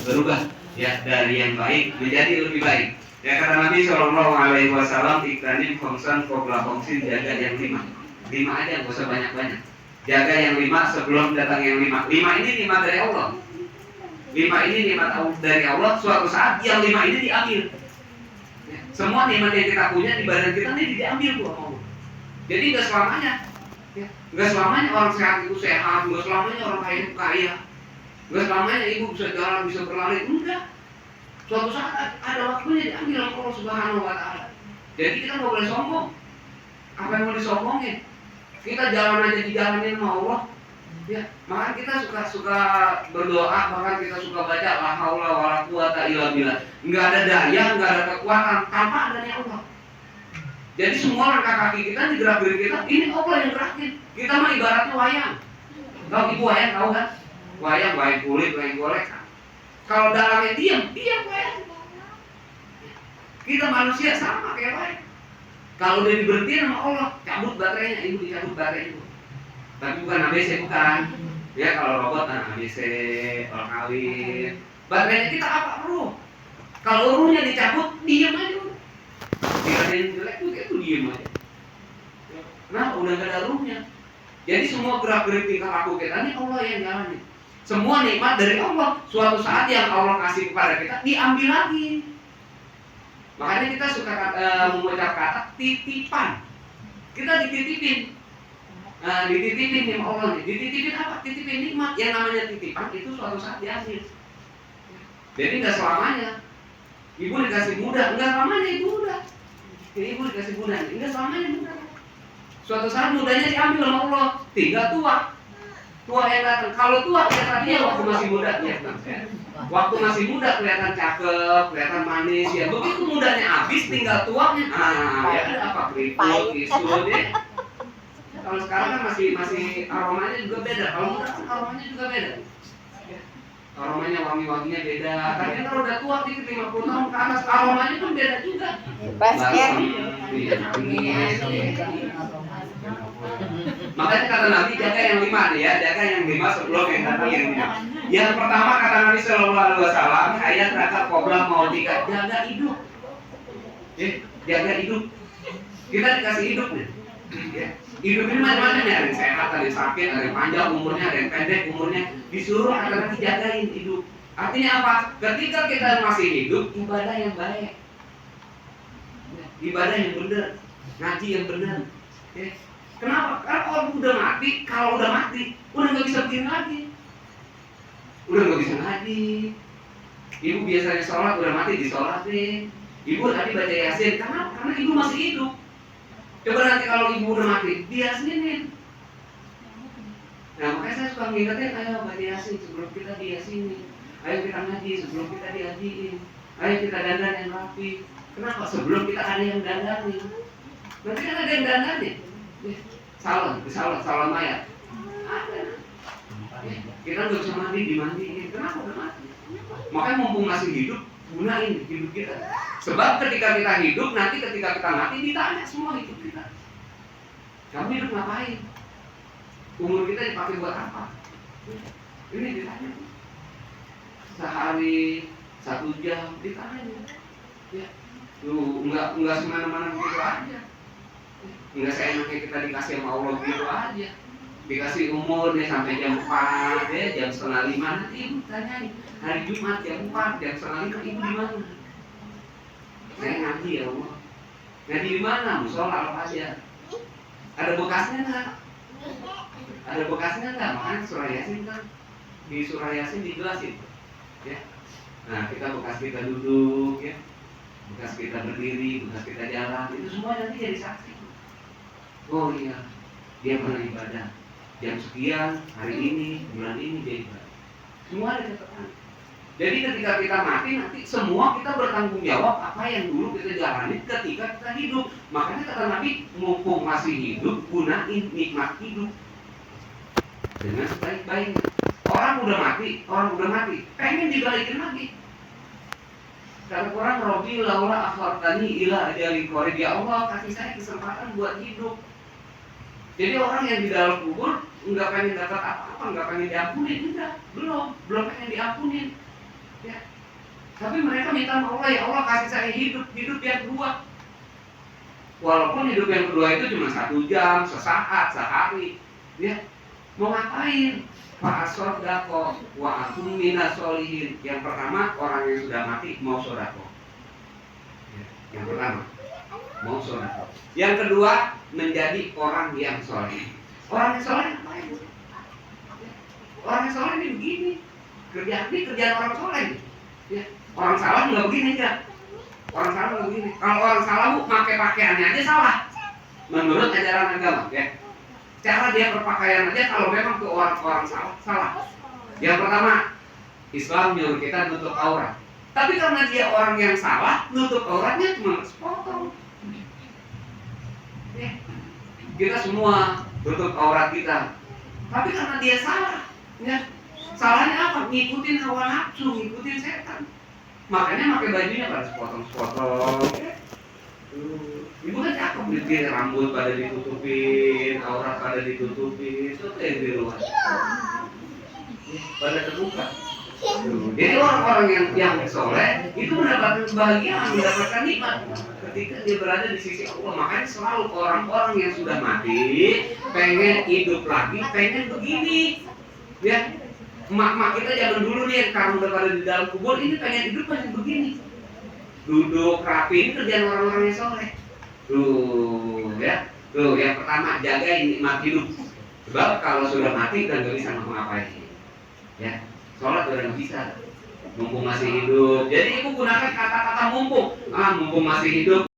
berubah ya dari yang baik menjadi lebih baik. Ya kata Nabi Shallallahu Alaihi Wasallam, iktanim khomsan qabla khomsin, jaga yang lima aja, gak usah banyak-banyak. Jaga yang 5 sebelum datang yang 5. 5 ini nikmat dari Allah. 5 ini nikmat dari Allah. Suatu saat yang 5 ini diambil. Ya, semua nikmat yang kita punya di badan kita ini diambil tuh Allah. Jadi nggak selamanya. Ya, nggak selamanya orang sehat itu sehat. Nggak selamanya orang kaya itu kaya. Nggak selamanya ibu bisa jalan, bisa berlari. Enggak. Suatu saat ada waktunya diambil oleh Allah Subhanahu Wa Taala. Jadi kita nggak boleh sombong. Apa yang mau disombongin? Kita jalan aja dijalanin sama Allah. Ya, maka kita suka berdoa, bahkan kita suka baca la haula wala quwata illa billah. Enggak ada daya, enggak ada kekuatan tanpa adanya Allah. Jadi semua langkah kaki kita, digerak-gerik kita, ini Allah yang gerakin. Kita mah ibaratnya wayang. Tahu ibu wayang, tahu kan? Wayang kulit, wayang golek. Kalau dalangnya diam wayang. Kita manusia sama kayak wayang. Kalau udah diberhentiin sama Allah, cabut baterainya, ibu dicabut baterai itu. Tapi bukan ABC, bukan. Ya kalau robot, ABC, orang kawin. Baterainya kita apa perlu? Kalau urunya dicabut, diam aja. Tidak ada yang jelek itu diam aja. Nah, udah gak ada urunya. Jadi semua gerak-gerik tingkah laku kita ini Allah yang jalanin. Semua nikmat dari Allah. Suatu saat yang Allah kasih kepada kita diambil lagi. Makanya kita suka mengucap kata titipan. Kita dititipin. Dititipin nih Allah nih. Dititipin apa? Titipin nikmat. Yang namanya titipan itu suatu saat diambil. Jadi nggak selamanya. Ibu dikasih muda, nggak selamanya ibu muda. Ibu dikasih muda, nggak selamanya muda. Suatu saat mudanya diambil sama Allah. Tinggal tua. Tua yang datang. Kalau tua kelihatan dia waktu masih muda ya. Waktu masih muda kelihatan cakep, kelihatan manis ya. Begitu mudanya habis, tinggal tuanya. Ya ada apa keriput, isu ya. Kalau sekarang kan masih aromanya juga beda. Kalau muda kan aromanya juga beda. Aromanya wangi-wanginya beda. Tapi kalau udah tua dikit 50 tahun ke atas, aromanya pun beda juga. Basket. Makanya kata Nabi jaga yang 5 nih ya, jaga yang 5 sebelum yang datang yang 5. Yang pertama kata Nabi Shallallahu Alaihi Wasallam, ayat raka qobla mautika, jaga hidup. Ya, jaga hidup. Kita dikasih hidup nih. Ya. Hidup ini macam-macam ya, ada yang sehat, ada yang sakit, ada yang panjang umurnya, ada yang pendek umurnya. Disuruh agar dijagain hidup. Artinya apa? Ketika kita masih hidup, ibadah yang baik, ibadah yang benar, ngaji yang benar. Ya. Kenapa? Karena kalau udah mati, udah nggak bisa begini lagi. Udah nggak bisa ngaji. Ibu biasanya sholat, udah mati disolatin. Ibu tadi baca Yasin, karena ibu masih hidup. Coba nanti kalau ibu udah mati, diasinin. Nah makanya saya suka ngingetin, ayo baca Yasin sebelum kita diasinin. Ayo kita ngaji sebelum kita dihajiin. Ayo kita dandan yang rapi. Kenapa? Sebelum kita ada yang dandanin. Nanti kan ada yang dandanin. Salon mayat. Ada. Kita nggak bisa mandi, dimandiin. Kenapa udah mati? Makanya mumpung masih hidup, gunain hidup kita. Sebab ketika kita hidup, nanti ketika kita mati ditanya semua hidup kita. Kamu hidup ngapain? Umur kita dipakai buat apa? Ini ditanya. Sehari 1 jam ditanya. Ya, lu nggak semena-mena begitu aja. Nggak seenaknya kita dikasih sama Allah begitu aja. Dikasih umur nih sampai jam 4 ya, jam 4:30 nanti ibu tanyain. Hari Jumat jam 4, jam 4:30 ibu di mana? Saya ngaji ya Allah. Ngaji di mana? Musola Al-Fajar. Ada bekasnya nggak? Ada bekasnya nggak? Makanya surah Yasin kan di surah Yasin dijelasin, ya. Nah kita bekas kita duduk, ya, bekas kita berdiri, bekas kita jalan, itu semua nanti jadi saksi. Oh iya, dia pernah ibadah jam sekian, hari ini, bulan ini dia ibadah. Semua ada catatan. Jadi ketika kita mati nanti semua kita bertanggung jawab apa yang dulu kita jalani ketika kita hidup. Makanya kata Nabi, mumpung masih hidup, gunain nikmat hidup dengan sebaik-baiknya. Orang udah mati, pengen dibalikin lagi. Kata Quran, Robbi laula akhartani ila ajalin qarib, ya Allah kasih saya kesempatan buat hidup. Jadi orang yang di dalam kubur nggak pengen dapat apa-apa, nggak pengen diampuni, enggak. belum pengen diampunin. Ya. Tapi mereka minta sama Allah, ya Allah kasih saya hidup yang kedua. Walaupun hidup yang kedua itu cuma 1 jam, sesaat, sehari. Ya. Mau ngapain? Fa'asodako wa akum minas solihin. Yang pertama, orang yang sudah mati mau sodako. Ya. Yang pertama, mau sodako. Yang kedua, menjadi orang yang soleh. Orang yang soleh ngapain? Orang yang soleh ini begini. Kerjaan orang soleh. Ya. Orang salah nggak begini ya. Orang salah nggak begini. Kalau orang salah pakai pakaiannya aja salah. Menurut ajaran agama, ya. Cara dia berpakaian aja kalau memang ke orang salah. Yang pertama, Islam nyuruh kita nutup aurat. Tapi karena dia orang yang salah, nutup auratnya cuma sepotong. Ya. Kita semua tutup aurat kita. Tapi karena dia salah, ya. Salahnya apa? Ngikutin hawa nafsu, ngikutin setan. Makanya pakai bajunya pada sepotong-sepotong. Ibu kan cakep, bikin rambut pada ditutupin, aurat pada ditutupin, itu yang di luar pada terbuka. Jadi orang-orang yang soleh itu mendapatkan kebahagiaan, mendapatkan nikmat ketika dia berada di sisi Allah. Makanya selalu orang-orang yang sudah mati pengen hidup lagi, pengen begini, ya. Emak-emak kita zaman dulu nih yang karena udah pada di dalam kubur ini pengen hidup pengen begini, duduk rapi. Ini kerjaan orang-orang yang soleh. Tuh yang pertama, jaga nikmat hidup. Sebab kalau sudah mati dan gak bisa ngapa-ngapain, ya. Sholat udah gak bisa, mumpung masih hidup. Jadi ibu gunakan kata-kata mumpung masih hidup.